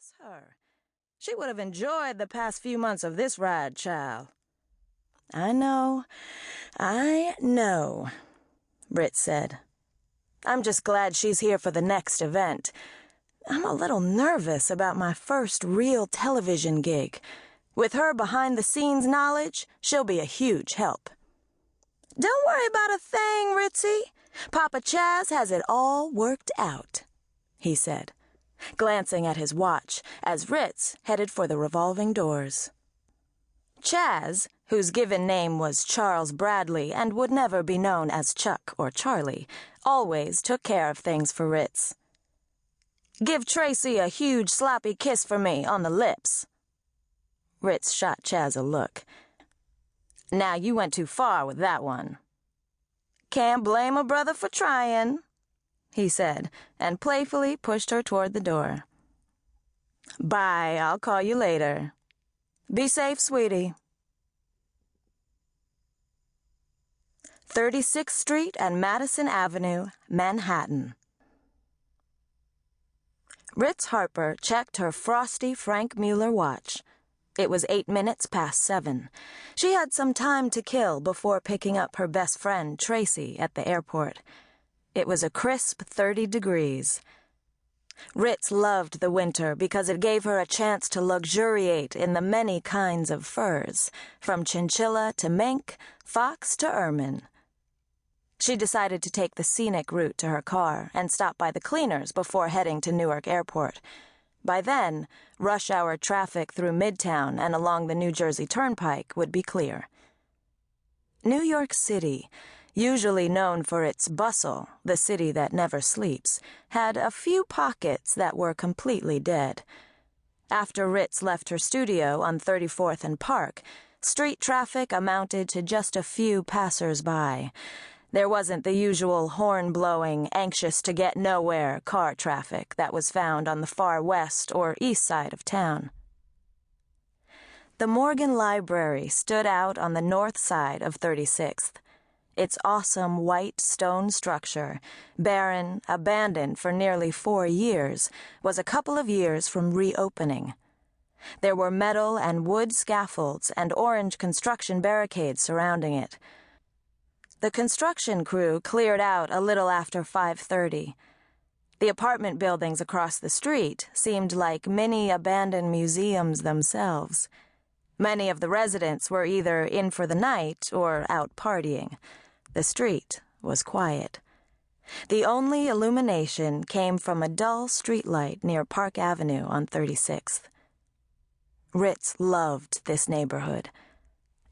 Bless her. She would have enjoyed the past few months of this ride, child. I know, Ritz said. I'm just glad she's here for the next event. I'm a little nervous about my first real television gig. With her behind-the-scenes knowledge, she'll be a huge help. Don't worry about a thing, Ritzy. Papa Chaz has it all worked out, he said, glancing at his watch as Ritz headed for the revolving doors. Chaz, whose given name was Charles Bradley and would never be known as Chuck or Charlie, always took care of things for Ritz. Give Tracy a huge sloppy kiss for me on the lips. Ritz shot Chaz a look. Now you went too far with that one. Can't blame a brother for trying, he said, and playfully pushed her toward the door. Bye, I'll call you later. Be safe, sweetie. 36th Street and Madison Avenue, Manhattan. Ritz Harper checked her frosty Frank Mueller watch. It was 8 minutes past 7. She had some time to kill before picking up her best friend, Tracy, at the airport. It was a crisp 30 degrees. Ritz loved the winter because it gave her a chance to luxuriate in the many kinds of furs, from chinchilla to mink, fox to ermine. She decided to take the scenic route to her car and stop by the cleaners before heading to Newark Airport. By then, rush-hour traffic through Midtown and along the New Jersey Turnpike would be clear. New York City, usually known for its bustle, the city that never sleeps, had a few pockets that were completely dead. After Ritz left her studio on 34th and Park, street traffic amounted to just a few passers-by. There wasn't the usual horn-blowing, anxious-to-get-nowhere car traffic that was found on the far west or east side of town. The Morgan Library stood out on the north side of 36th. Its awesome white stone structure, barren, abandoned for nearly 4 years, was a couple of years from reopening. There were metal and wood scaffolds and orange construction barricades surrounding it. The construction crew cleared out a little after 5:30. The apartment buildings across the street seemed like mini abandoned museums themselves. Many of the residents were either in for the night or out partying. The street was quiet. The only illumination came from a dull streetlight near Park Avenue on 36th. Ritz loved this neighborhood.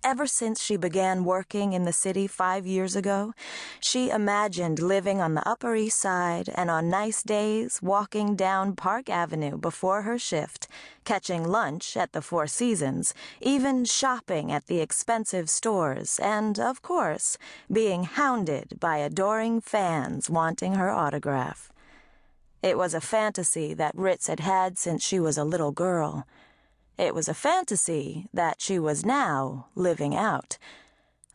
Ever since she began working in the city 5 years ago, she imagined living on the Upper East Side and on nice days walking down Park Avenue before her shift, catching lunch at the Four Seasons, even shopping at the expensive stores, and, of course, being hounded by adoring fans wanting her autograph. It was a fantasy that Ritz had had since she was a little girl. It was a fantasy that she was now living out.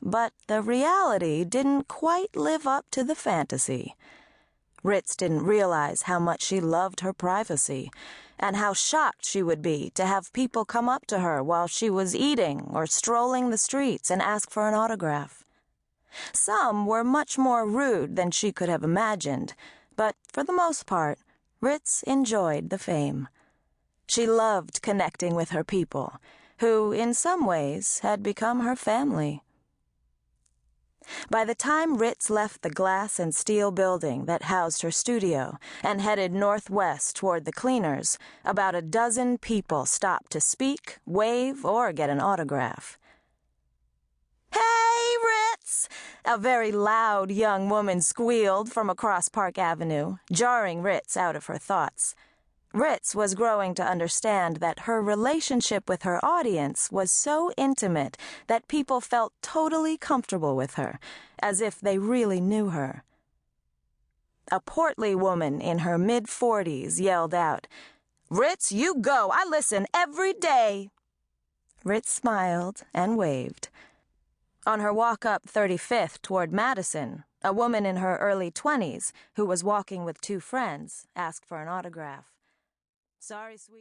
But the reality didn't quite live up to the fantasy. Ritz didn't realize how much she loved her privacy, and how shocked she would be to have people come up to her while she was eating or strolling the streets and ask for an autograph. Some were much more rude than she could have imagined, but for the most part, Ritz enjoyed the fame. She loved connecting with her people, who, in some ways, had become her family. By the time Ritz left the glass and steel building that housed her studio and headed northwest toward the cleaners, about a dozen people stopped to speak, wave, or get an autograph. "Hey, Ritz!" a very loud young woman squealed from across Park Avenue, jarring Ritz out of her thoughts. Ritz was growing to understand that her relationship with her audience was so intimate that people felt totally comfortable with her, as if they really knew her. A portly woman in her mid-40s yelled out, "Ritz, you go! I listen every day!" Ritz smiled and waved. On her walk up 35th toward Madison, a woman in her early 20s, who was walking with 2 friends, asked for an autograph. "Sorry, sweetie."